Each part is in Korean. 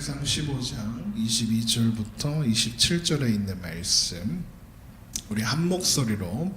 사무엘상 15장 22절부터 27절에 있는 말씀 우리 한 목소리로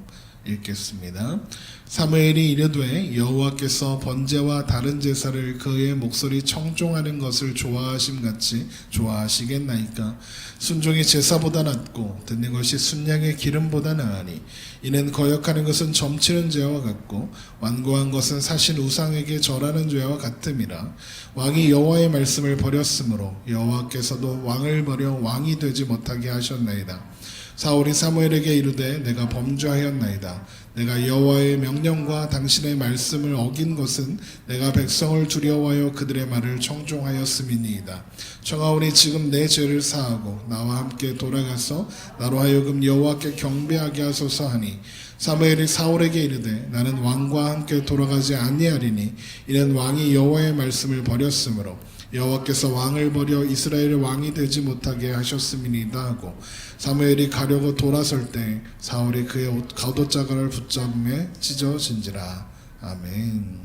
읽겠습니다. 사무엘이 이르되 여호와께서 번제와 다른 제사를 그의 목소리 청종하는 것을 좋아하심같이 좋아하시겠나이까. 순종이 제사보다 낫고 듣는 것이 순양의 기름보다 나으니 이는 거역하는 것은 점치는 죄와 같고 완고한 것은 사신 우상에게 절하는 죄와 같음이라. 왕이 여호와의 말씀을 버렸으므로 여호와께서도 왕을 버려 왕이 되지 못하게 하셨나이다. 사울이 사무엘에게 이르되 내가 범죄하였나이다. 내가 여호와의 명령과 당신의 말씀을 어긴 것은 내가 백성을 두려워하여 그들의 말을 청종하였음이니이다. 청하오니 지금 내 죄를 사하고 나와 함께 돌아가서 나로 하여금 여호와께 경배하게 하소서 하니 사무엘이 사울에게 이르되 나는 왕과 함께 돌아가지 아니하리니 이는 왕이 여호와의 말씀을 버렸으므로 여호와께서 왕을 버려 이스라엘의 왕이 되지 못하게 하셨음이니이다 하고 사무엘이 가려고 돌아설 때 사울이 그의 옷 겉옷자락을 붙잡음에 찢어진지라. 아멘.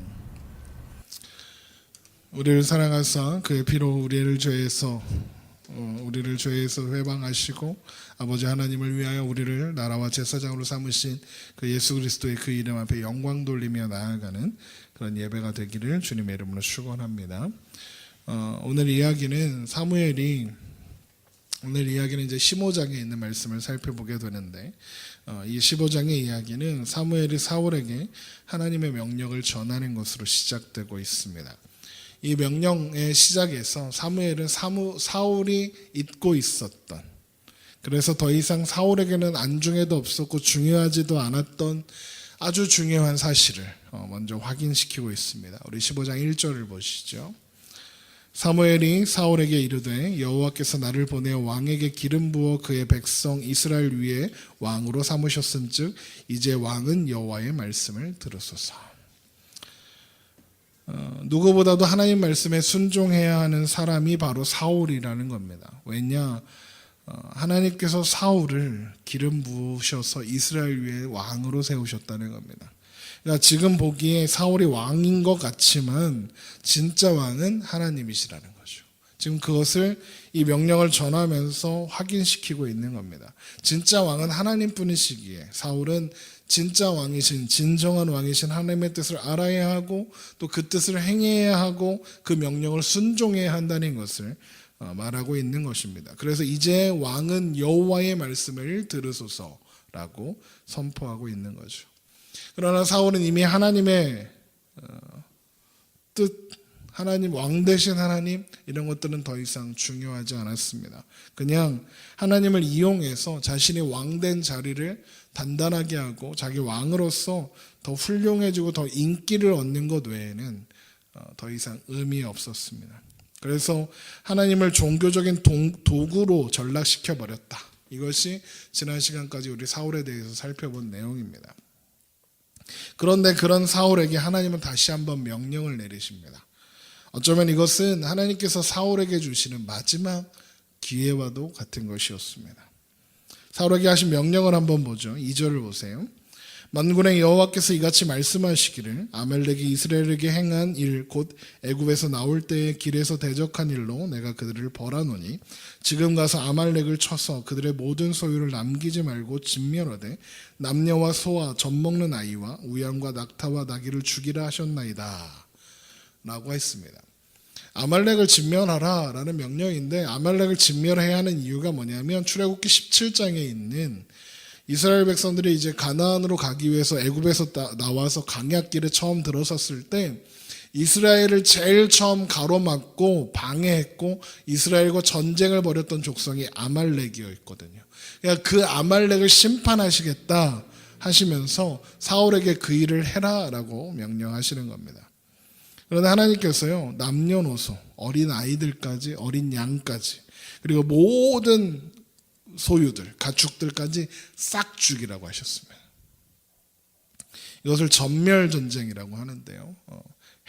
우리를 사랑하사 그의 피로 우리를 죄에서 회방하시고 아버지 하나님을 위하여 우리를 나라와 제사장으로 삼으신 그 예수 그리스도의 그 이름 앞에 영광 돌리며 나아가는 그런 예배가 되기를 주님의 이름으로 축원합니다. 오늘 이야기는 이제 15장에 있는 말씀을 살펴보게 되는데 이 15장의 이야기는 사무엘이 사울에게 하나님의 명령을 전하는 것으로 시작되고 있습니다. 이 명령의 시작에서 사무엘은 사울이 잊고 있었던, 그래서 더 이상 사울에게는 안중에도 없었고 중요하지도 않았던 아주 중요한 사실을 먼저 확인시키고 있습니다. 우리 15장 1절을 보시죠. 사무엘이 사울에게 이르되 여호와께서 나를 보내어 왕에게 기름 부어 그의 백성 이스라엘 위에 왕으로 삼으셨은즉 이제 왕은 여호와의 말씀을 들으소서. 누구보다도 하나님 말씀에 순종해야 하는 사람이 바로 사울이라는 겁니다. 왜냐? 하나님께서 사울을 기름 부으셔서 이스라엘 위에 왕으로 세우셨다는 겁니다. 그러니까 지금 보기에 사울이 왕인 것 같지만 진짜 왕은 하나님이시라는 거죠. 지금 그것을 이 명령을 전하면서 확인시키고 있는 겁니다. 진짜 왕은 하나님뿐이시기에 사울은 진짜 왕이신, 진정한 왕이신 하나님의 뜻을 알아야 하고 또 그 뜻을 행해야 하고 그 명령을 순종해야 한다는 것을 말하고 있는 것입니다. 그래서 이제 왕은 여호와의 말씀을 들으소서라고 선포하고 있는 거죠. 그러나 사울은 이미 하나님의 뜻, 하나님, 왕 되신 하나님, 이런 것들은 더 이상 중요하지 않았습니다. 그냥 하나님을 이용해서 자신이 왕된 자리를 단단하게 하고 자기 왕으로서 더 훌륭해지고 더 인기를 얻는 것 외에는 더 이상 의미 없었습니다. 그래서 하나님을 종교적인 도구로 전락시켜버렸다. 이것이 지난 시간까지 우리 사울에 대해서 살펴본 내용입니다. 그런데 그런 사울에게 하나님은 다시 한번 명령을 내리십니다. 어쩌면 이것은 하나님께서 사울에게 주시는 마지막 기회와도 같은 것이었습니다. 사울에게 하신 명령을 한번 보죠. 2절을 보세요. 만군의 여호와께서 이같이 말씀하시기를 아말렉이 이스라엘에게 행한 일 곧 애굽에서 나올 때에 길에서 대적한 일로 내가 그들을 벌하노니 지금 가서 아말렉을 쳐서 그들의 모든 소유를 남기지 말고 진멸하되 남녀와 소와 젖먹는 아이와 우양과 낙타와 나귀를 죽이라 하셨나이다 라고 했습니다. 아말렉을 진멸하라 라는 명령인데 아말렉을 진멸해야 하는 이유가 뭐냐면 출애굽기 17장에 있는 이스라엘 백성들이 이제 가나안으로 가기 위해서 애굽에서 나와서 광야길에 처음 들어섰을 때 이스라엘을 제일 처음 가로막고 방해했고 이스라엘과 전쟁을 벌였던 족속이 아말렉이었거든요. 그러니까 그 아말렉을 심판하시겠다 하시면서 사울에게 그 일을 해라라고 명령하시는 겁니다. 그런데 하나님께서요, 남녀노소, 어린 아이들까지, 어린 양까지, 그리고 모든 소유들, 가축들까지 싹 죽이라고 하셨습니다. 이것을 전멸전쟁이라고 하는데요.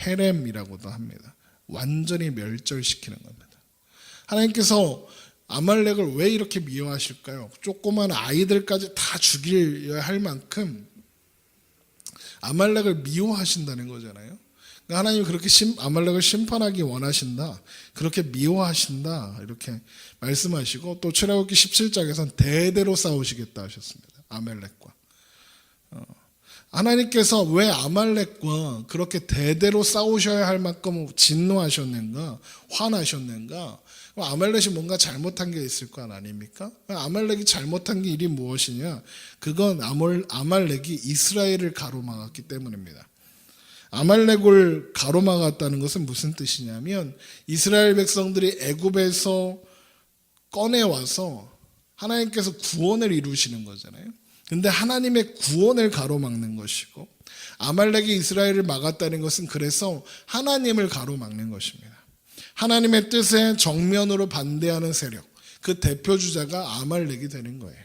헤렘이라고도 합니다. 완전히 멸절시키는 겁니다. 하나님께서 아말렉을 왜 이렇게 미워하실까요? 조그만 아이들까지 다 죽여야 할 만큼 아말렉을 미워하신다는 거잖아요. 그러니까 하나님이 그렇게 아말렉을 심판하기 원하신다, 그렇게 미워하신다 이렇게 말씀하시고, 또 출애굽기 17장에서는 대대로 싸우시겠다 하셨습니다. 아말렉과. 하나님께서 왜 아말렉과 그렇게 대대로 싸우셔야 할 만큼 진노하셨는가, 화나셨는가? 아말렉이 뭔가 잘못한 게 있을 거 아닙니까? 아말렉이 잘못한 게 일이 무엇이냐? 그건 아말렉이 이스라엘을 가로막았기 때문입니다. 아말렉을 가로막았다는 것은 무슨 뜻이냐면, 이스라엘 백성들이 애굽에서 꺼내와서 하나님께서 구원을 이루시는 거잖아요. 근데 하나님의 구원을 가로막는 것이고, 아말렉이 이스라엘을 막았다는 것은 그래서 하나님을 가로막는 것입니다. 하나님의 뜻에 정면으로 반대하는 세력, 그 대표주자가 아말렉이 되는 거예요.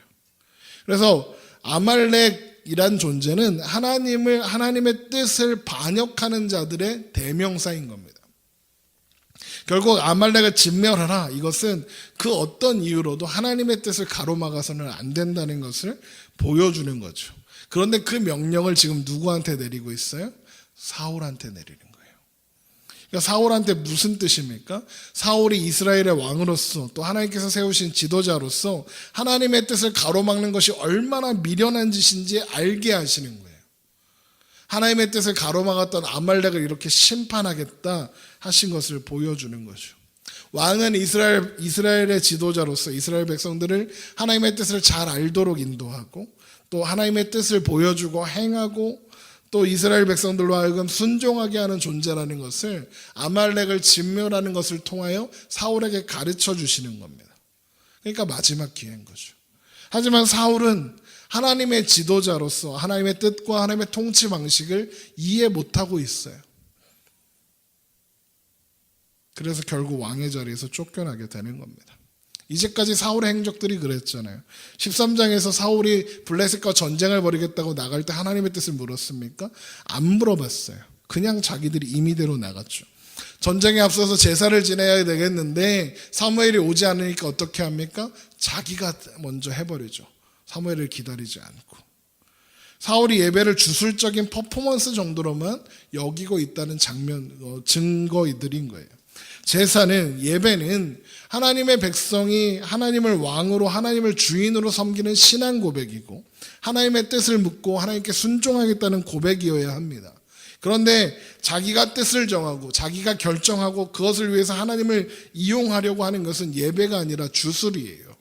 그래서 아말렉이란 존재는 하나님의 뜻을 반역하는 자들의 대명사인 겁니다. 결국 아말렉을 진멸하라, 이것은 그 어떤 이유로도 하나님의 뜻을 가로막아서는 안 된다는 것을 보여주는 거죠. 그런데 그 명령을 지금 누구한테 내리고 있어요? 사울한테 내리는 거예요. 그러니까 사울한테 무슨 뜻입니까? 사울이 이스라엘의 왕으로서, 또 하나님께서 세우신 지도자로서 하나님의 뜻을 가로막는 것이 얼마나 미련한 짓인지 알게 하시는 거예요. 하나님의 뜻을 가로막았던 아말렉을 이렇게 심판하겠다 하신 것을 보여주는 거죠. 왕은 이스라엘의 지도자로서 이스라엘 백성들을 하나님의 뜻을 잘 알도록 인도하고, 또 하나님의 뜻을 보여주고 행하고, 또 이스라엘 백성들로 하여금 순종하게 하는 존재라는 것을, 아말렉을 진멸하는 것을 통하여 사울에게 가르쳐 주시는 겁니다. 그러니까 마지막 기회인 거죠. 하지만 사울은 하나님의 지도자로서 하나님의 뜻과 하나님의 통치 방식을 이해 못하고 있어요. 그래서 결국 왕의 자리에서 쫓겨나게 되는 겁니다. 이제까지 사울의 행적들이 그랬잖아요. 13장에서 사울이 블레셋과 전쟁을 벌이겠다고 나갈 때 하나님의 뜻을 물었습니까? 안 물어봤어요. 그냥 자기들이 임의대로 나갔죠. 전쟁에 앞서서 제사를 지내야 되겠는데 사무엘이 오지 않으니까 어떻게 합니까? 자기가 먼저 해버리죠. 사무엘을 기다리지 않고. 사울이 예배를 주술적인 퍼포먼스 정도로만 여기고 있다는 증거들인 거예요. 제사는, 예배는 하나님의 백성이 하나님을 왕으로, 하나님을 주인으로 섬기는 신앙 고백이고, 하나님의 뜻을 묻고 하나님께 순종하겠다는 고백이어야 합니다. 그런데 자기가 뜻을 정하고 자기가 결정하고 그것을 위해서 하나님을 이용하려고 하는 것은 예배가 아니라 주술이에요.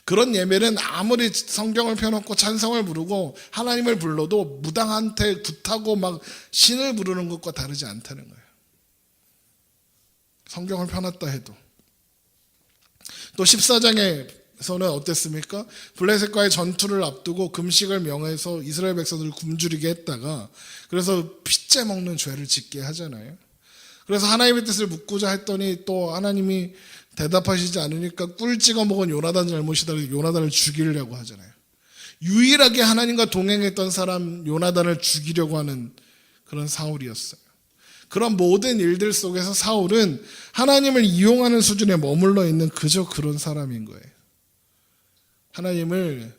그런 예배는 아무리 성경을 펴놓고 찬성을 부르고 하나님을 불러도 무당한테 굿하고 막 신을 부르는 것과 다르지 않다는 거예요. 성경을 펴놨다 해도. 또 14장에서는 어땠습니까? 블레셋과의 전투를 앞두고 금식을 명해서 이스라엘 백성들을 굶주리게 했다가, 그래서 핏째 먹는 죄를 짓게 하잖아요. 그래서 하나님의 뜻을 묻고자 했더니 또 하나님이 대답하시지 않으니까 꿀 찍어 먹은 요나단 잘못이다, 요나단을 죽이려고 하잖아요. 유일하게 하나님과 동행했던 사람 요나단을 죽이려고 하는 그런 사울이었어요. 그런 모든 일들 속에서 사울은 하나님을 이용하는 수준에 머물러 있는 그저 그런 사람인 거예요. 하나님을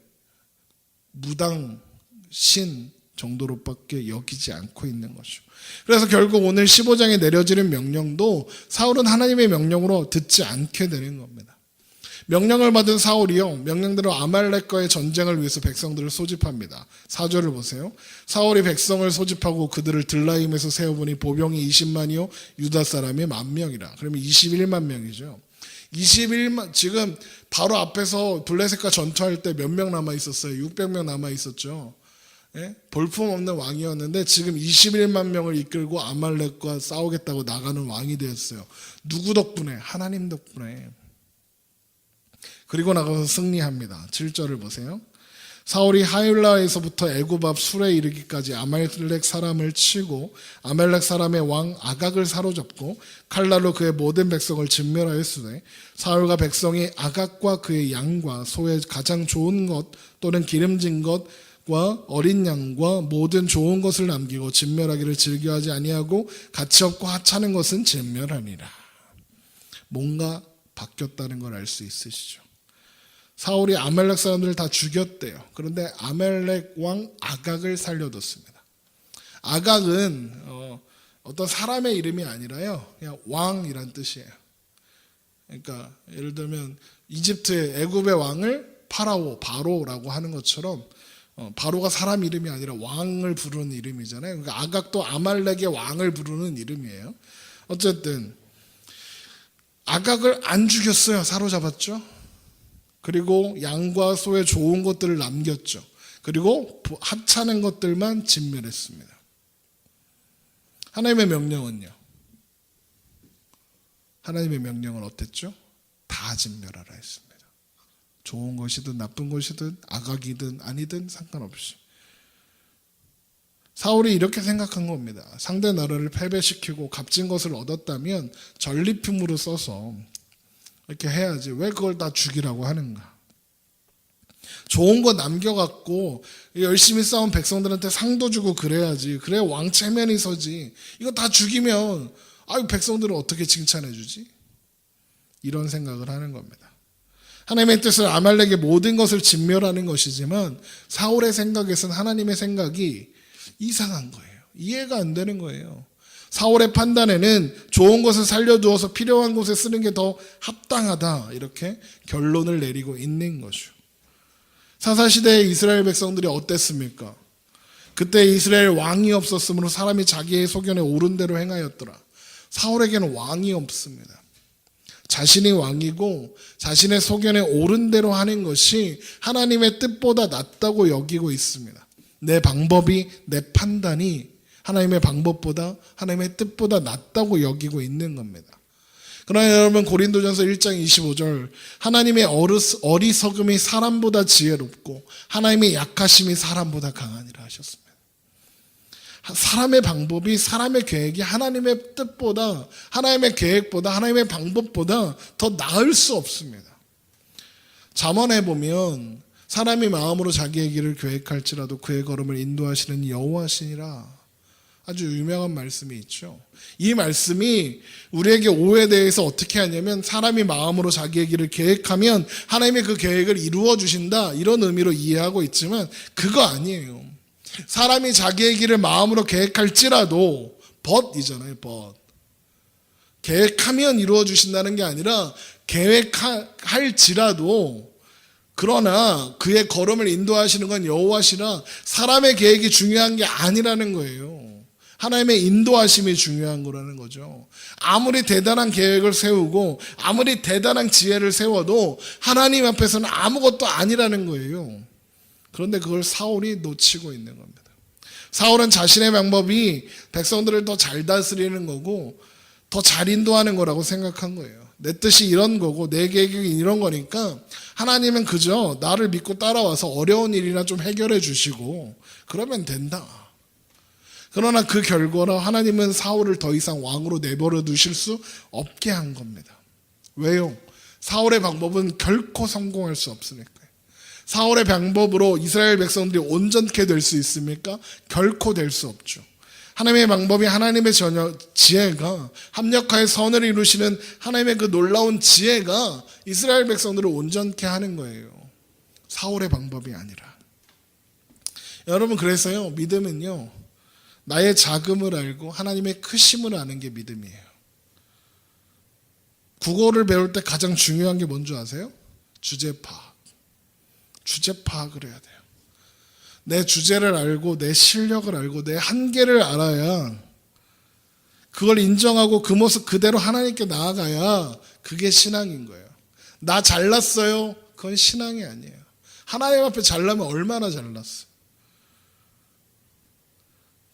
무당, 신 정도로밖에 여기지 않고 있는 거죠. 그래서 결국 오늘 15장에 내려지는 명령도 사울은 하나님의 명령으로 듣지 않게 되는 겁니다. 명령을 받은 사울이요, 명령대로 아말렉과의 전쟁을 위해서 백성들을 소집합니다. 4절을 보세요. 사울이 백성을 소집하고 그들을 들라임에서 세어보니 보병이 20만이요 유다 사람이 10,000명이라. 그러면 21만 명이죠. 21만, 지금 바로 앞에서 블레셋과 전투할 때 몇 명 남아 있었어요? 600명 남아 있었죠. 예? 볼품없는 왕이었는데 지금 21만 명을 이끌고 아말렉과 싸우겠다고 나가는 왕이 되었어요. 누구 덕분에? 하나님 덕분에. 그리고 나가서 승리합니다. 7절을 보세요. 사울이 하윌라에서부터 애굽 앞 술에 이르기까지 아말렉 사람을 치고 아말렉 사람의 왕 아각을 사로잡고 칼날로 그의 모든 백성을 진멸하였으되, 사울과 백성이 아각과 그의 양과 소의 가장 좋은 것 또는 기름진 것과 어린 양과 모든 좋은 것을 남기고 진멸하기를 즐겨하지 아니하고 가치 없고 하찮은 것은 진멸하니라. 뭔가 바뀌었다는 걸 알 수 있으시죠? 사울이 아말렉 사람들을 다 죽였대요. 그런데 아말렉 왕 아각을 살려뒀습니다. 아각은 어떤 사람의 이름이 아니라요, 그냥 왕이란 뜻이에요. 그러니까 예를 들면 이집트의 애굽의 왕을 바로라고 하는 것처럼 바로가 사람 이름이 아니라 왕을 부르는 이름이잖아요. 그러니까 아각도 아말렉의 왕을 부르는 이름이에요. 어쨌든 아각을 안 죽였어요. 사로잡았죠. 그리고 양과 소의 좋은 것들을 남겼죠. 그리고 하찮은 것들만 진멸했습니다. 하나님의 명령은요? 하나님의 명령은 어땠죠? 다 진멸하라 했습니다. 좋은 것이든 나쁜 것이든 아각이든 아니든 상관없이. 사울이 이렇게 생각한 겁니다. 상대 나라를 패배시키고 값진 것을 얻었다면 전리품으로 써서 이렇게 해야지 왜 그걸 다 죽이라고 하는가. 좋은 거 남겨갖고 열심히 싸운 백성들한테 상도 주고 그래야지. 그래야 왕 체면이 서지. 이거 다 죽이면 백성들은 어떻게 칭찬해 주지? 이런 생각을 하는 겁니다. 하나님의 뜻은 아말렉의 모든 것을 진멸하는 것이지만 사울의 생각에서는 하나님의 생각이 이상한 거예요. 이해가 안 되는 거예요. 사울의 판단에는 좋은 것을 살려두어서 필요한 곳에 쓰는 게 더 합당하다, 이렇게 결론을 내리고 있는 거죠. 사사시대의 이스라엘 백성들이 어땠습니까? 그때 이스라엘 왕이 없었으므로 사람이 자기의 소견에 옳은 대로 행하였더라. 사울에게는 왕이 없습니다. 자신이 왕이고 자신의 소견에 옳은 대로 하는 것이 하나님의 뜻보다 낫다고 여기고 있습니다. 내 방법이, 내 판단이 하나님의 방법보다, 하나님의 뜻보다 낫다고 여기고 있는 겁니다. 그러나 여러분, 고린도전서 1장 25절, 하나님의 어리석음이 사람보다 지혜롭고 하나님의 약하심이 사람보다 강하니라 하셨습니다. 사람의 방법이, 사람의 계획이 하나님의 뜻보다, 하나님의 계획보다, 하나님의 방법보다 더 나을 수 없습니다. 잠언에 보면 사람이 마음으로 자기의 길을 계획할지라도 그의 걸음을 인도하시는 여호와시니라, 아주 유명한 말씀이 있죠. 이 말씀이 우리에게 오해에 대해서 어떻게 하냐면, 사람이 마음으로 자기의 길을 계획하면 하나님이 그 계획을 이루어 주신다, 이런 의미로 이해하고 있지만 그거 아니에요. 사람이 자기의 길을 마음으로 계획할지라도, 벗이잖아요. 벗. 계획하면 이루어 주신다는 게 아니라 계획할지라도, 그러나 그의 걸음을 인도하시는 건 여호와시라, 사람의 계획이 중요한 게 아니라는 거예요. 하나님의 인도하심이 중요한 거라는 거죠. 아무리 대단한 계획을 세우고 아무리 대단한 지혜를 세워도 하나님 앞에서는 아무것도 아니라는 거예요. 그런데 그걸 사울이 놓치고 있는 겁니다. 사울은 자신의 방법이 백성들을 더 잘 다스리는 거고 더 잘 인도하는 거라고 생각한 거예요. 내 뜻이 이런 거고 내 계획이 이런 거니까 하나님은 그저 나를 믿고 따라와서 어려운 일이나 좀 해결해 주시고 그러면 된다. 그러나 그 결과로 하나님은 사울을 더 이상 왕으로 내버려 두실 수 없게 한 겁니다. 왜요? 사울의 방법은 결코 성공할 수 없으니까요. 사울의 방법으로 이스라엘 백성들이 온전케 될 수 있습니까? 결코 될 수 없죠. 하나님의 방법이, 하나님의 지혜가, 합력하여 선을 이루시는 하나님의 그 놀라운 지혜가 이스라엘 백성들을 온전케 하는 거예요. 사울의 방법이 아니라. 여러분, 그래서요, 믿음은요, 나의 작음을 알고 하나님의 크심을 아는 게 믿음이에요. 국어를 배울 때 가장 중요한 게 뭔지 아세요? 주제 파악. 주제 파악을 해야 돼요. 내 주제를 알고 내 실력을 알고 내 한계를 알아야, 그걸 인정하고 그 모습 그대로 하나님께 나아가야 그게 신앙인 거예요. 나 잘났어요? 그건 신앙이 아니에요. 하나님 앞에 잘나면 얼마나 잘났어.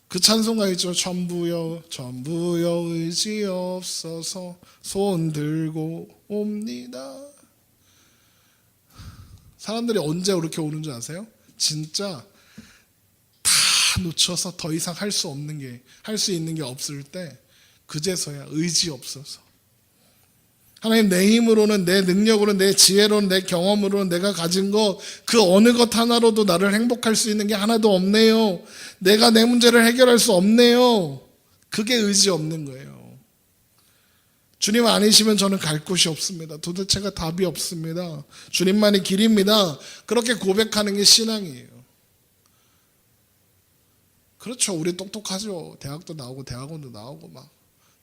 그 찬송가 있죠. 전부여 의지 없어서 손 들고 옵니다. 사람들이 언제 그렇게 오는 줄 아세요? 진짜 다 놓쳐서 더 이상 할 수 있는 게 없을 때, 그제서야 의지 없어서. 하나님, 내 힘으로는, 내 능력으로는, 내 지혜로는, 내 경험으로는 내가 가진 것, 그 어느 것 하나로도 나를 행복할 수 있는 게 하나도 없네요. 내가 내 문제를 해결할 수 없네요. 그게 의지 없는 거예요. 주님 아니시면 저는 갈 곳이 없습니다. 도대체가 답이 없습니다. 주님만이 길입니다. 그렇게 고백하는 게 신앙이에요. 그렇죠. 우리 똑똑하죠. 대학도 나오고 대학원도 나오고 막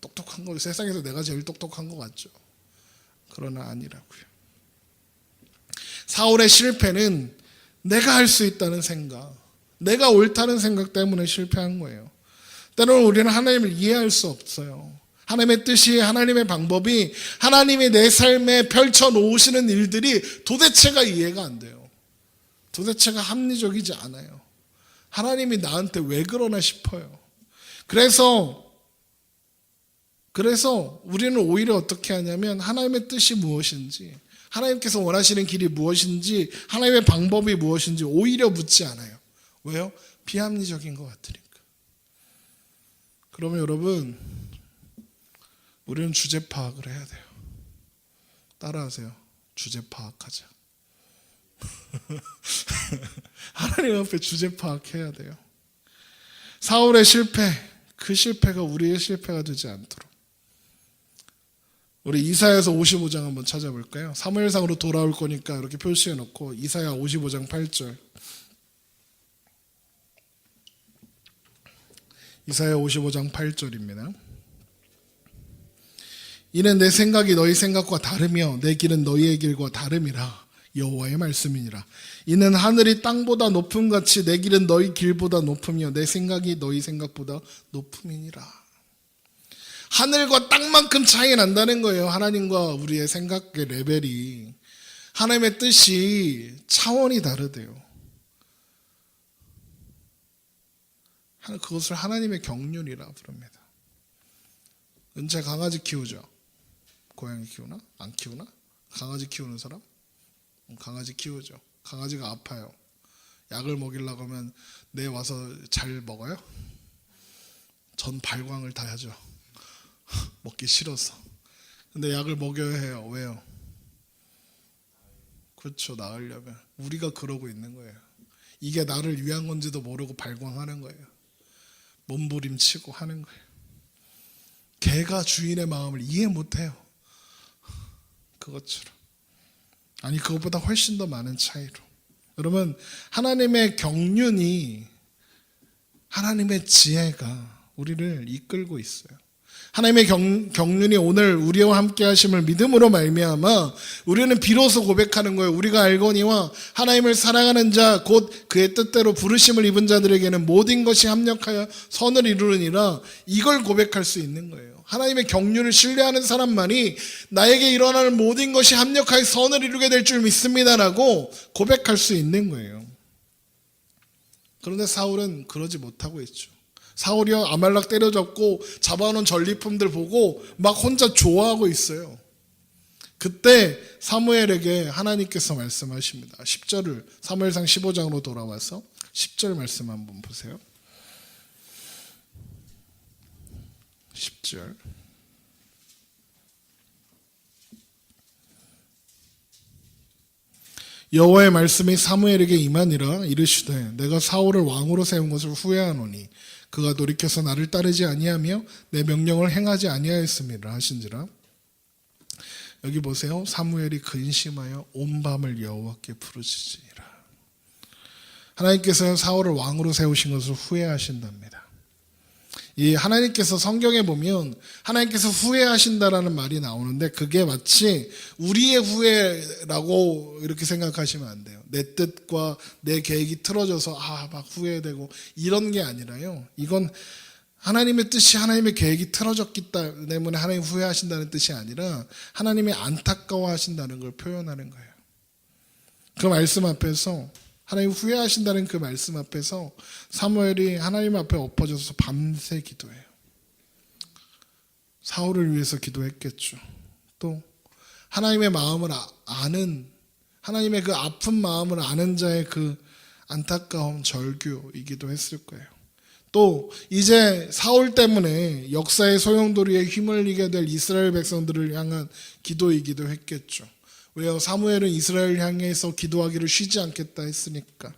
똑똑한 거, 세상에서 내가 제일 똑똑한 것 같죠. 그러나 아니라고요. 사울의 실패는 내가 할 수 있다는 생각, 내가 옳다는 생각 때문에 실패한 거예요. 때로는 우리는 하나님을 이해할 수 없어요. 하나님의 뜻이, 하나님의 방법이, 하나님이 내 삶에 펼쳐놓으시는 일들이 도대체가 이해가 안 돼요. 도대체가 합리적이지 않아요. 하나님이 나한테 왜 그러나 싶어요. 그래서 우리는 오히려 어떻게 하냐면 하나님의 뜻이 무엇인지, 하나님께서 원하시는 길이 무엇인지, 하나님의 방법이 무엇인지 오히려 묻지 않아요. 왜요? 비합리적인 것 같으니까. 그러면 여러분, 우리는 주제 파악을 해야 돼요. 따라하세요. 주제 파악하자. 하나님 앞에 주제 파악해야 돼요. 사울의 실패, 그 실패가 우리의 실패가 되지 않도록. 우리 이사야서 55장 한번 찾아볼까요? 사무엘상으로 돌아올 거니까 이렇게 표시해 놓고 이사야 55장 8절. 이사야 55장 8절입니다. 이는 내 생각이 너희 생각과 다르며 내 길은 너희의 길과 다름이라. 여호와의 말씀이니라. 이는 하늘이 땅보다 높음같이 내 길은 너희 길보다 높으며 내 생각이 너희 생각보다 높음이니라. 하늘과 땅만큼 차이 난다는 거예요. 하나님과 우리의 생각의 레벨이. 하나님의 뜻이 차원이 다르대요. 그것을 하나님의 경륜이라 부릅니다. 은채 강아지 키우죠? 고양이 키우나? 안 키우나? 강아지 키우는 사람? 강아지 키우죠. 강아지가 아파요. 약을 먹이려고 하면 내 와서 잘 먹어요? 전 발광을 다 하죠. 먹기 싫어서. 근데 약을 먹여야 해요. 왜요? 그렇죠. 나으려면. 우리가 그러고 있는 거예요. 이게 나를 위한 건지도 모르고 발광하는 거예요. 몸부림치고 하는 거예요. 개가 주인의 마음을 이해 못해요. 그것처럼. 아니, 그것보다 훨씬 더 많은 차이로. 여러분, 하나님의 경륜이, 하나님의 지혜가 우리를 이끌고 있어요. 하나님의 경륜이 오늘 우리와 함께 하심을 믿음으로 말미암아 우리는 비로소 고백하는 거예요. 우리가 알거니와 하나님을 사랑하는 자 곧 그의 뜻대로 부르심을 입은 자들에게는 모든 것이 합력하여 선을 이루느니라. 이걸 고백할 수 있는 거예요. 하나님의 경륜을 신뢰하는 사람만이 나에게 일어나는 모든 것이 합력하여 선을 이루게 될 줄 믿습니다라고 고백할 수 있는 거예요. 그런데 사울은 그러지 못하고 있죠. 사울이요, 아말렉 때려잡고 잡아오는 전리품들 보고 막 혼자 좋아하고 있어요. 그때 사무엘에게 하나님께서 말씀하십니다. 10절을 사무엘상 15장으로 돌아와서 10절 말씀 한번 보세요. 10절. 여호와의 말씀이 사무엘에게 임하니라. 이르시되 내가 사울을 왕으로 세운 것을 후회하노니 그가 돌이켜서 나를 따르지 아니하며 내 명령을 행하지 아니하였음이라 하신지라. 여기 보세요. 사무엘이 근심하여 온 밤을 여호와께 부르짖으니라. 하나님께서 사울을 왕으로 세우신 것을 후회하신답니다. 이 하나님께서 성경에 보면 하나님께서 후회하신다라는 말이 나오는데 그게 마치 우리의 후회라고 이렇게 생각하시면 안 돼요. 내 뜻과 내 계획이 틀어져서 막 후회되고 이런 게 아니라요. 이건 하나님의 뜻이, 하나님의 계획이 틀어졌기 때문에 하나님 후회하신다는 뜻이 아니라 하나님이 안타까워하신다는 걸 표현하는 거예요. 그 말씀 앞에서, 하나님 후회하신다는 그 말씀 앞에서 사무엘이 하나님 앞에 엎어져서 밤새 기도해요. 사울을 위해서 기도했겠죠. 또 하나님의 마음을 아는, 하나님의 그 아픈 마음을 아는 자의 그 안타까움, 절규이기도 했을 거예요. 또 이제 사울 때문에 역사의 소용돌이에 휘말리게 될 이스라엘 백성들을 향한 기도이기도 했겠죠. 왜요? 사무엘은 이스라엘 향해서 기도하기를 쉬지 않겠다 했으니까.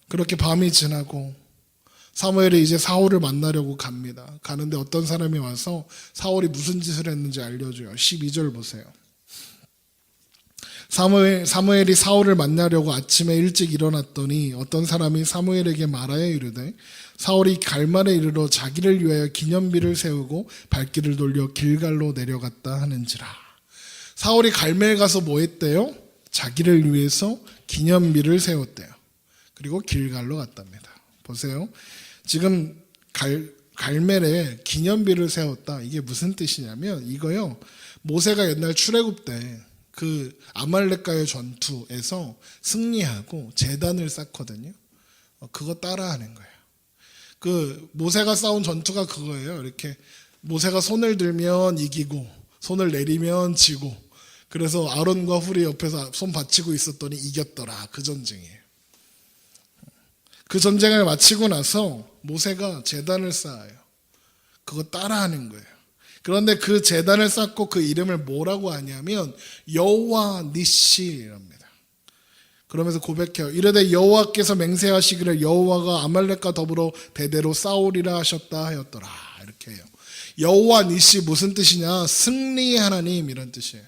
그렇게 밤이 지나고 사무엘이 이제 사울을 만나려고 갑니다. 가는데 어떤 사람이 와서 사울이 무슨 짓을 했는지 알려줘요. 12절 보세요. 사무엘이 사울을 만나려고 아침에 일찍 일어났더니 어떤 사람이 사무엘에게 말하여 이르되 사울이 갈말에 이르러 자기를 위하여 기념비를 세우고 발길을 돌려 길갈로 내려갔다 하는지라. 사울이 갈멜 가서 뭐 했대요? 자기를 위해서 기념비를 세웠대요. 그리고 길갈로 갔답니다. 보세요. 지금 갈멜에 기념비를 세웠다. 이게 무슨 뜻이냐면 이거요. 모세가 옛날 출애굽 때 그 아말렉과의 전투에서 승리하고 제단을 쌓거든요. 그거 따라하는 거예요. 그 모세가 싸운 전투가 그거예요. 이렇게 모세가 손을 들면 이기고 손을 내리면 지고, 그래서 아론과 훌이 옆에서 손 받치고 있었더니 이겼더라. 그 전쟁이에요. 그 전쟁을 마치고 나서 모세가 제단을 쌓아요. 그거 따라하는 거예요. 그런데 그 제단을 쌓고 그 이름을 뭐라고 하냐면 여호와 니시랍니다. 그러면서 고백해요. 이르되 여호와께서 맹세하시기를 여호와가 아말렉과 더불어 대대로 싸우리라 하셨다 하였더라. 이렇게 해요. 여호와 니시 무슨 뜻이냐? 승리의 하나님, 이런 뜻이에요.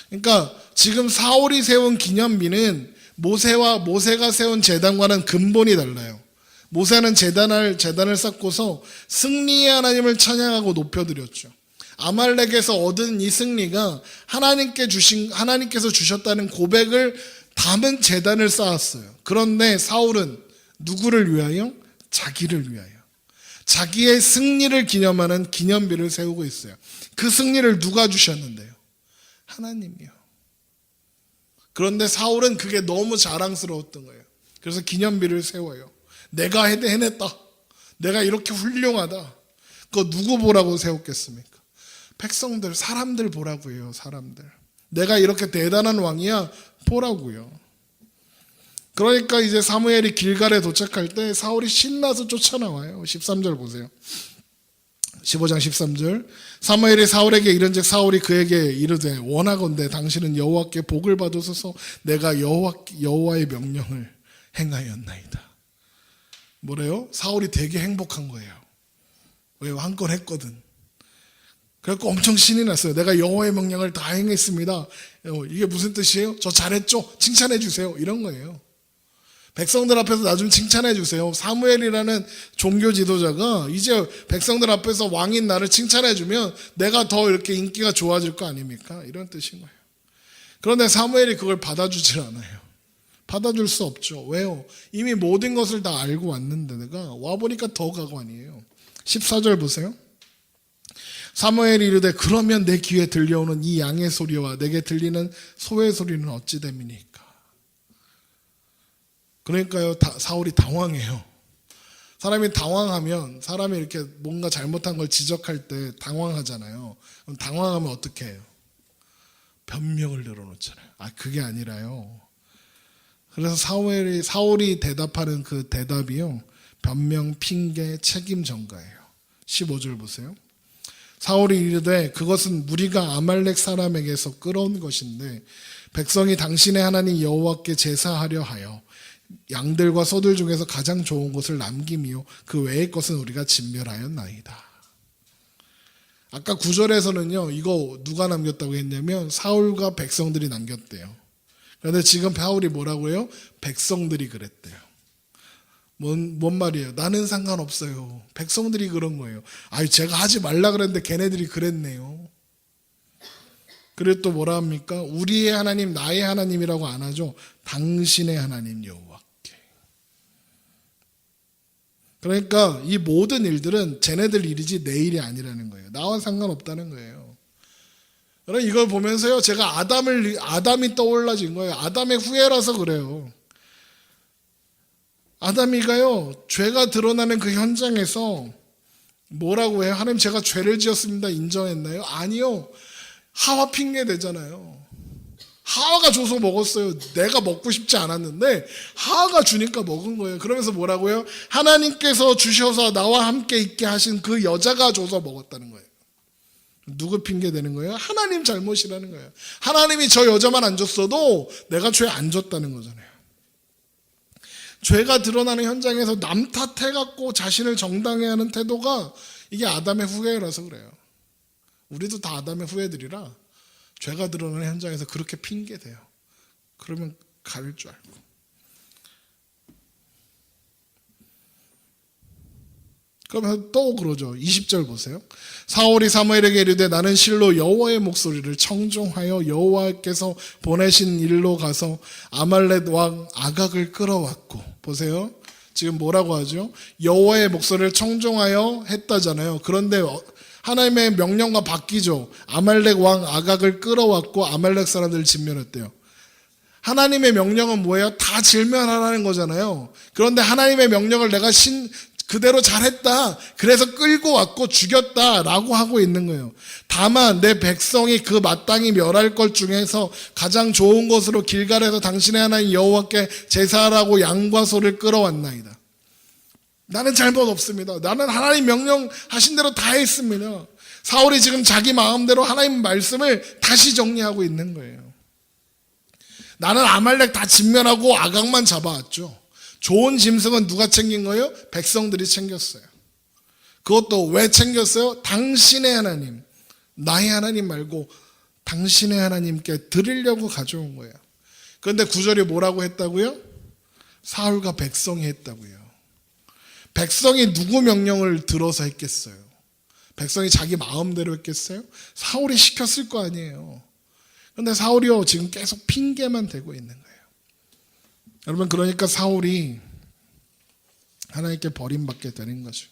그러니까 지금 사울이 세운 기념비는 모세가 세운 제단과는 근본이 달라요. 모세는 제단을 쌓고서 승리의 하나님을 찬양하고 높여드렸죠. 아말렉에서 얻은 이 승리가 하나님께서 주셨다는 고백을 담은 제단을 쌓았어요. 그런데 사울은 누구를 위하여? 자기를 위하여. 자기의 승리를 기념하는 기념비를 세우고 있어요. 그 승리를 누가 주셨는데요? 하나님이요. 그런데 사울은 그게 너무 자랑스러웠던 거예요. 그래서 기념비를 세워요. 내가 해냈다. 내가 이렇게 훌륭하다. 그거 누구 보라고 세웠겠습니까? 백성들, 사람들 보라고 해요. 사람들. 내가 이렇게 대단한 왕이야 보라고요. 그러니까 이제 사무엘이 길갈에 도착할 때 사울이 신나서 쫓아나와요. 13절 보세요. 15장 13절. 사무엘이 사울에게 이른즉 사울이 그에게 이르되 원하건대 당신은 여호와께 복을 받으소서. 내가 여호와의 명령을 행하였나이다. 뭐래요? 사울이 되게 행복한 거예요. 왜요? 한 건 했거든. 그래서 엄청 신이 났어요. 내가 여호와의 명령을 다 행했습니다. 이게 무슨 뜻이에요? 저 잘했죠? 칭찬해 주세요. 이런 거예요. 백성들 앞에서 나 좀 칭찬해 주세요. 사무엘이라는 종교 지도자가 이제 백성들 앞에서 왕인 나를 칭찬해 주면 내가 더 이렇게 인기가 좋아질 거 아닙니까? 이런 뜻인 거예요. 그런데 사무엘이 그걸 받아주질 않아요. 받아줄 수 없죠. 왜요? 이미 모든 것을 다 알고 왔는데 내가 와보니까 더 가관이에요. 14절 보세요. 사무엘이 이르되 그러면 내 귀에 들려오는 이 양의 소리와 내게 들리는 소의 소리는 어찌 됨이니까. 그러니까요, 사울이 당황해요. 사람이 당황하면, 사람이 이렇게 뭔가 잘못한 걸 지적할 때 당황하잖아요. 그럼 당황하면 어떻게 해요? 변명을 늘어놓잖아요. 그게 아니라요. 그래서 사울이 대답하는 그 대답이요, 변명, 핑계, 책임 전가예요. 15절 보세요. 사울이 이르되 그것은 무리가 아말렉 사람에게서 끌어온 것인데 백성이 당신의 하나님 여호와께 제사하려 하여 양들과 소들 중에서 가장 좋은 것을 남김이요 그 외의 것은 우리가 진멸하였나이다. 아까 9절에서는요 이거 누가 남겼다고 했냐면 사울과 백성들이 남겼대요. 그런데 지금 사울이 뭐라고 해요? 백성들이 그랬대요. 뭔 말이에요? 나는 상관없어요. 백성들이 그런 거예요. 제가 하지 말라 그랬는데 걔네들이 그랬네요. 그리고 또 뭐라 합니까? 우리의 하나님, 나의 하나님이라고 안 하죠. 당신의 하나님 여호와께. 그러니까 이 모든 일들은 쟤네들 일이지 내 일이 아니라는 거예요. 나와 상관없다는 거예요. 여러분 이걸 보면서요 제가 아담이 떠올라진 거예요. 아담의 후예라서 그래요. 아담이가요 죄가 드러나는 그 현장에서 뭐라고 해요? 하나님 제가 죄를 지었습니다 인정했나요? 아니요. 하와 핑계 대잖아요. 하와가 줘서 먹었어요. 내가 먹고 싶지 않았는데 하와가 주니까 먹은 거예요. 그러면서 뭐라고요? 하나님께서 주셔서 나와 함께 있게 하신 그 여자가 줘서 먹었다는 거예요. 누구 핑계 대는 거예요? 하나님 잘못이라는 거예요. 하나님이 저 여자만 안 줬어도 내가 죄 안 졌다는 거잖아요. 죄가 드러나는 현장에서 남 탓해갖고 자신을 정당해하는 태도가 이게 아담의 후예라서 그래요. 우리도 다 아담의 후예들이라 죄가 드러나는 현장에서 그렇게 핑계대요. 그러면 가릴 줄 알고. 그러면 또 그러죠. 20절 보세요. 사울이 사무엘에게 이르되 나는 실로 여호와의 목소리를 청종하여 여호와께서 보내신 일로 가서 아말렉 왕 아각을 끌어왔고. 보세요. 지금 뭐라고 하죠? 여호와의 목소리를 청종하여 했다잖아요. 그런데 하나님의 명령과 바뀌죠. 아말렉 왕 아각을 끌어왔고 아말렉 사람들을 진멸했대요. 하나님의 명령은 뭐예요? 다 질면하라는 거잖아요. 그런데 하나님의 명령을 내가 그대로 잘했다. 그래서 끌고 왔고 죽였다라고 하고 있는 거예요. 다만 내 백성이 그 마땅히 멸할 것 중에서 가장 좋은 것으로 길갈에서 당신의 하나님 여호와께 제사하라고 양과 소를 끌어왔나이다. 나는 잘못 없습니다. 나는 하나님 명령하신 대로 다 했습니다. 사울이 지금 자기 마음대로 하나님 말씀을 다시 정리하고 있는 거예요. 나는 아말렉 다 진멸하고 아각만 잡아왔죠. 좋은 짐승은 누가 챙긴 거예요? 백성들이 챙겼어요. 그것도 왜 챙겼어요? 당신의 하나님, 나의 하나님 말고 당신의 하나님께 드리려고 가져온 거예요. 그런데 9절이 뭐라고 했다고요? 사울과 백성이 했다고요. 백성이 누구 명령을 들어서 했겠어요? 백성이 자기 마음대로 했겠어요? 사울이 시켰을 거 아니에요. 그런데 사울이요 지금 계속 핑계만 대고 있는 거예요. 여러분, 그러니까 사울이 하나님께 버림받게 되는 거죠.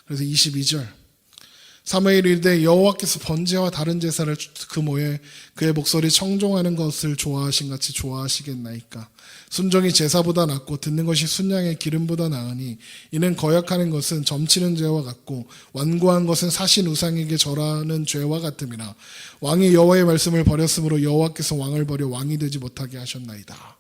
그래서 22절 사무엘이 이르되 여호와께서 번제와 다른 제사를 그 모에 그의 목소리 청종하는 것을 좋아하신 같이 좋아하시겠나이까. 순종이 제사보다 낫고 듣는 것이 순양의 기름보다 나으니 이는 거역하는 것은 점치는 죄와 같고 완고한 것은 사신 우상에게 절하는 죄와 같음이라. 왕이 여호와의 말씀을 버렸으므로 여호와께서 왕을 버려 왕이 되지 못하게 하셨나이다.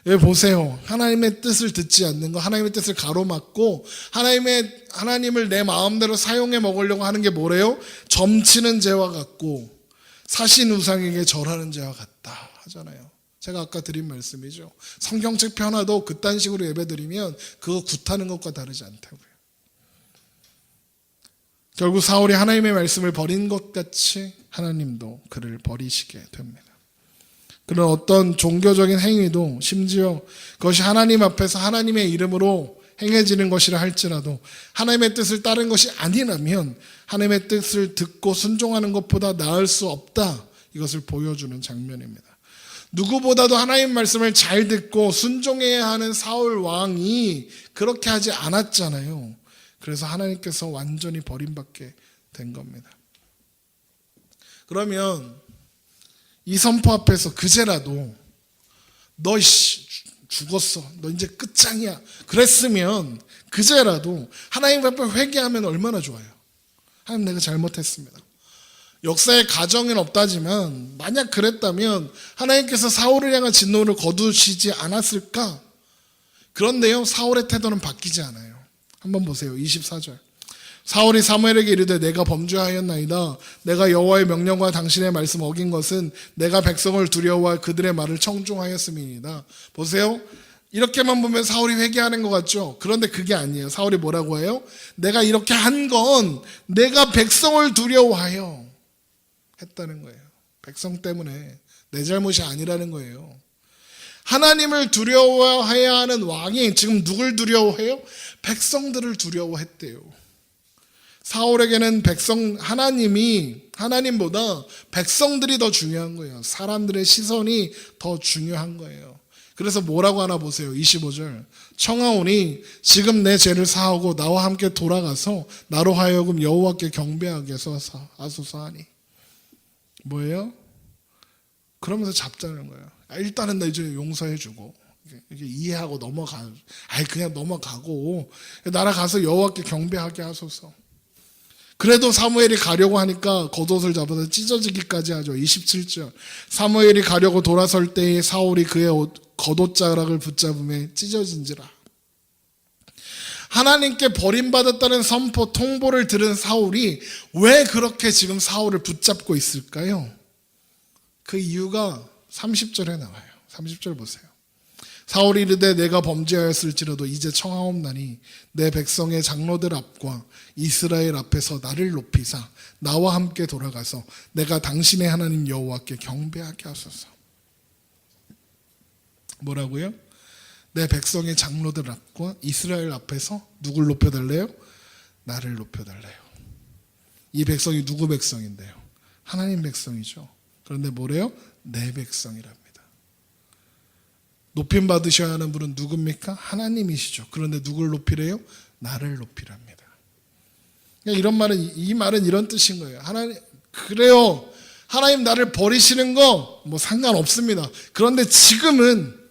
여기 보세요. 하나님의 뜻을 듣지 않는 거, 하나님의 뜻을 가로막고 하나님을 내 마음대로 사용해 먹으려고 하는 게 뭐래요? 점치는 죄와 같고 사신 우상에게 절하는 죄와 같다 하잖아요. 제가 아까 드린 말씀이죠. 성경책 편화도 그딴 식으로 예배드리면 그거 굿하는 것과 다르지 않다고요. 결국 사울이 하나님의 말씀을 버린 것 같이 하나님도 그를 버리시게 됩니다. 그런 어떤 종교적인 행위도 심지어 그것이 하나님 앞에서 하나님의 이름으로 행해지는 것이라 할지라도 하나님의 뜻을 따른 것이 아니라면 하나님의 뜻을 듣고 순종하는 것보다 나을 수 없다. 이것을 보여주는 장면입니다. 누구보다도 하나님 말씀을 잘 듣고 순종해야 하는 사울 왕이 그렇게 하지 않았잖아요. 그래서 하나님께서 완전히 버림받게 된 겁니다. 그러면 이 선포 앞에서 그제라도 너 죽었어, 너 이제 끝장이야 그랬으면 그제라도 하나님 앞에 회개하면 얼마나 좋아요. 하나님, 내가 잘못했습니다. 역사의 가정은 없다지만 만약 그랬다면 하나님께서 사울을 향한 진노를 거두시지 않았을까? 그런데요, 사울의 태도는 바뀌지 않아요. 한번 보세요. 24절 사울이 사무엘에게 이르되 내가 범죄하였나이다. 내가 여호와의 명령과 당신의 말씀 어긴 것은 내가 백성을 두려워하여 그들의 말을 청종하였음이니이다. 보세요. 이렇게만 보면 사울이 회개하는 것 같죠? 그런데 그게 아니에요. 사울이 뭐라고 해요? 내가 이렇게 한 건 내가 백성을 두려워하여 했다는 거예요. 백성 때문에, 내 잘못이 아니라는 거예요. 하나님을 두려워해야 하는 왕이 지금 누굴 두려워해요? 백성들을 두려워했대요. 사울에게는 하나님보다 백성들이 더 중요한 거예요. 사람들의 시선이 더 중요한 거예요. 그래서 뭐라고 하나 보세요. 25절 청하오니 지금 내 죄를 사하고 나와 함께 돌아가서 나로 하여금 여호와께 경배하게 하소서 하니. 뭐예요? 그러면서 잡자는 거예요. 일단은 나 이제 용서해주고 이렇게 이해하고 그냥 넘어가고 날아가서 여호와께 경배하게 하소서. 그래도 사무엘이 가려고 하니까 겉옷을 잡아서 찢어지기까지 하죠. 27절 사무엘이 가려고 돌아설 때에 사울이 그의 겉옷자락을 붙잡음에 찢어진지라. 하나님께 버림받았다는 선포, 통보를 들은 사울이 왜 그렇게 지금 사울을 붙잡고 있을까요? 그 이유가 30절에 나와요. 30절 보세요. 사울이 이르되 내가 범죄하였을지라도 이제 청하옵나니 내 백성의 장로들 앞과 이스라엘 앞에서 나를 높이사 나와 함께 돌아가서 내가 당신의 하나님 여호와께 경배하게 하소서. 뭐라고요? 내 백성의 장로들 앞과 이스라엘 앞에서 누굴 높여달래요? 나를 높여달래요. 이 백성이 누구 백성인데요? 하나님 백성이죠. 그런데 뭐래요? 내 백성이랍니다. 높임 받으셔야 하는 분은 누굽니까? 하나님이시죠. 그런데 누굴 높이래요? 나를 높이랍니다. 이런 말은, 이 말은 이런 뜻인 거예요. 하나님, 그래요. 하나님 나를 버리시는 거 뭐 상관없습니다. 그런데 지금은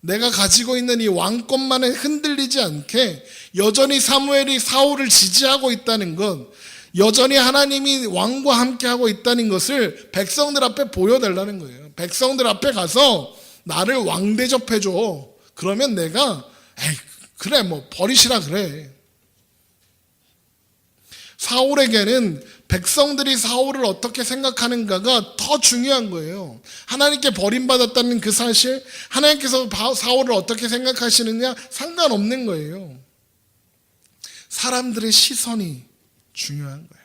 내가 가지고 있는 이 왕권만에 흔들리지 않게 여전히 사무엘이 사울을 지지하고 있다는 것, 여전히 하나님이 왕과 함께하고 있다는 것을 백성들 앞에 보여달라는 거예요. 백성들 앞에 가서 나를 왕 대접해줘. 그러면 내가 에이 그래 뭐 버리시라 그래. 사울에게는 백성들이 사울을 어떻게 생각하는가가 더 중요한 거예요. 하나님께 버림받았다는 그 사실, 하나님께서 사울을 어떻게 생각하시느냐 상관없는 거예요. 사람들의 시선이 중요한 거예요.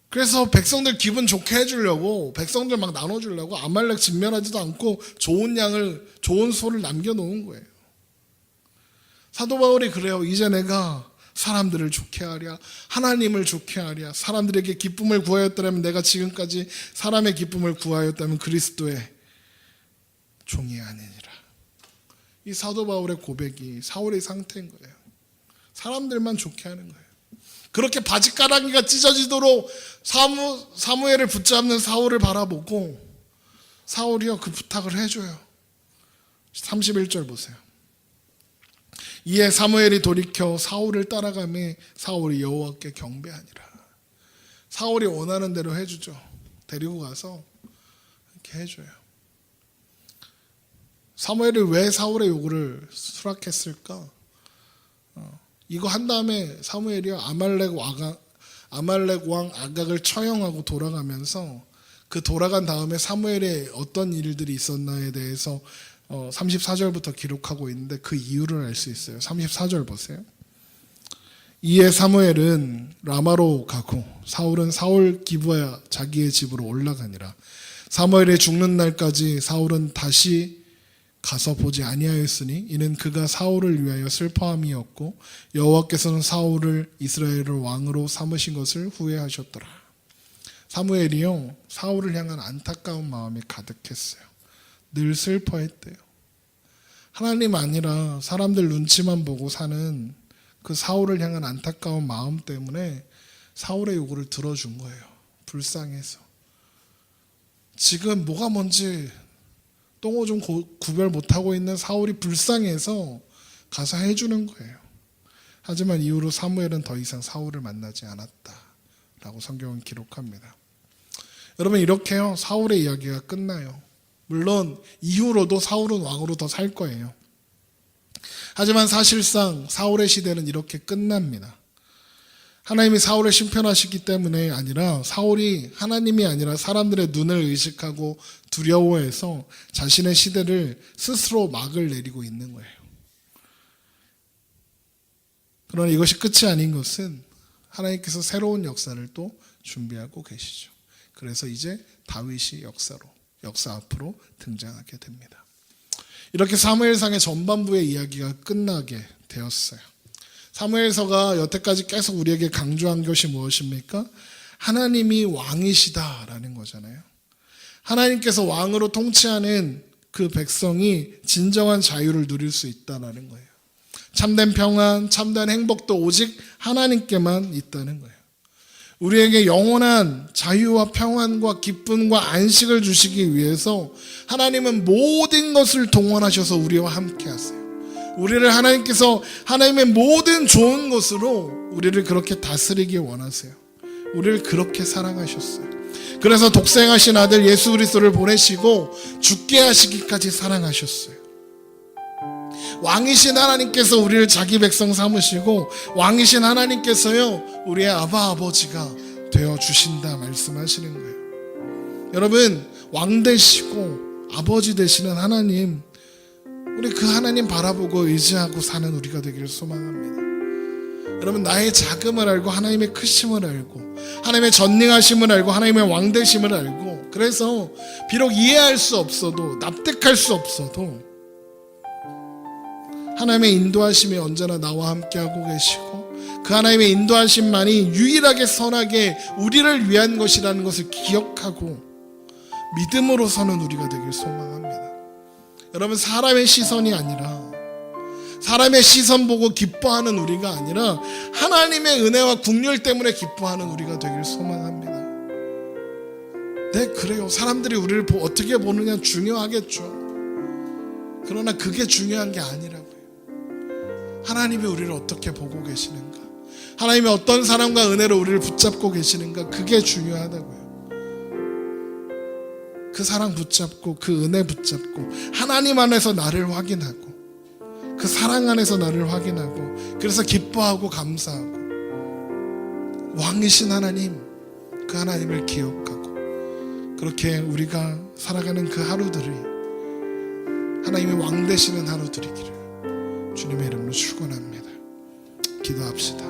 그래서 백성들 기분 좋게 해주려고, 백성들 막 나눠주려고 아말렉 진멸하지도 않고 좋은 소를 남겨놓은 거예요. 사도 바울이 그래요. 이제 내가 사람들을 좋게 하랴, 하나님을 좋게 하랴, 사람들에게 기쁨을 구하였다면, 내가 지금까지 사람의 기쁨을 구하였다면 그리스도의 종이 아니니라. 이 사도 바울의 고백이 사울의 상태인 거예요. 사람들만 좋게 하는 거예요. 그렇게 바지가랑이가 찢어지도록 사무엘을 붙잡는 사울을 바라보고, 사울이요 그 부탁을 해줘요. 31절 보세요. 이에 사무엘이 돌이켜 사울을 따라가매 사울이 여호와께 경배하니라. 사울이 원하는 대로 해주죠. 데리고 가서 이렇게 해줘요. 사무엘이 왜 사울의 요구를 수락했을까? 이거 한 다음에 사무엘이요 아말렉 왕 아각을 처형하고 돌아가면서, 그 돌아간 다음에 사무엘에 어떤 일들이 있었나에 대해서 34절부터 기록하고 있는데 그 이유를 알 수 있어요. 34절 보세요. 이에 사무엘은 라마로 가고 사울은 사울 기브아 자기의 집으로 올라가니라. 사무엘이 죽는 날까지 사울은 다시 가서 보지 아니하였으니 이는 그가 사울을 위하여 슬퍼함이었고 여호와께서는 사울을 이스라엘을 왕으로 삼으신 것을 후회하셨더라. 사무엘이요 사울을 향한 안타까운 마음이 가득했어요. 늘 슬퍼했대요. 하나님 아니라 사람들 눈치만 보고 사는 그 사울을 향한 안타까운 마음 때문에 사울의 요구를 들어준 거예요. 불쌍해서. 지금 뭐가 뭔지 똥오줌 구별 못하고 있는 사울이 불쌍해서 가서 해주는 거예요. 하지만 이후로 사무엘은 더 이상 사울을 만나지 않았다라고 성경은 기록합니다. 여러분 이렇게요 사울의 이야기가 끝나요. 물론 이후로도 사울은 왕으로 더 살 거예요. 하지만 사실상 사울의 시대는 이렇게 끝납니다. 하나님이 사울을 심판하시기 때문에 아니라, 사울이 하나님이 아니라 사람들의 눈을 의식하고 두려워해서 자신의 시대를 스스로 막을 내리고 있는 거예요. 그러나 이것이 끝이 아닌 것은 하나님께서 새로운 역사를 또 준비하고 계시죠. 그래서 이제 다윗이 역사 앞으로 등장하게 됩니다. 이렇게 사무엘상의 전반부의 이야기가 끝나게 되었어요. 사무엘서가 여태까지 계속 우리에게 강조한 것이 무엇입니까? 하나님이 왕이시다라는 거잖아요. 하나님께서 왕으로 통치하는 그 백성이 진정한 자유를 누릴 수 있다는 거예요. 참된 평안, 참된 행복도 오직 하나님께만 있다는 거예요. 우리에게 영원한 자유와 평안과 기쁨과 안식을 주시기 위해서 하나님은 모든 것을 동원하셔서 우리와 함께 하세요. 우리를 하나님께서 하나님의 모든 좋은 것으로 우리를 그렇게 다스리기 원하세요. 우리를 그렇게 사랑하셨어요. 그래서 독생하신 아들 예수 그리스도를 보내시고 죽게 하시기까지 사랑하셨어요. 왕이신 하나님께서 우리를 자기 백성 삼으시고 왕이신 하나님께서요 우리의 아버지가 되어주신다 말씀하시는 거예요. 여러분 왕 되시고 아버지 되시는 하나님, 우리 그 하나님 바라보고 의지하고 사는 우리가 되기를 소망합니다. 여러분, 나의 작음을 알고 하나님의 크심을 알고 하나님의 전능하심을 알고 하나님의 왕되심을 알고, 그래서 비록 이해할 수 없어도 납득할 수 없어도 하나님의 인도하심이 언제나 나와 함께하고 계시고 그 하나님의 인도하심만이 유일하게 선하게 우리를 위한 것이라는 것을 기억하고 믿음으로 서는 우리가 되길 소망합니다. 여러분, 사람의 시선이 아니라, 사람의 시선 보고 기뻐하는 우리가 아니라 하나님의 은혜와 긍휼 때문에 기뻐하는 우리가 되길 소망합니다. 네, 그래요. 사람들이 우리를 어떻게 보느냐 중요하겠죠. 그러나 그게 중요한 게 아니라고요. 하나님이 우리를 어떻게 보고 계시는가, 하나님이 어떤 사랑과 은혜로 우리를 붙잡고 계시는가, 그게 중요하다고요. 그 사랑 붙잡고 그 은혜 붙잡고 하나님 안에서 나를 확인하고 그 사랑 안에서 나를 확인하고, 그래서 기뻐하고 감사하고 왕이신 하나님, 그 하나님을 기억하고 그렇게 우리가 살아가는 그 하루들이 하나님의 왕 되시는 하루들이기를 주님의 이름으로 축원합니다. 기도합시다.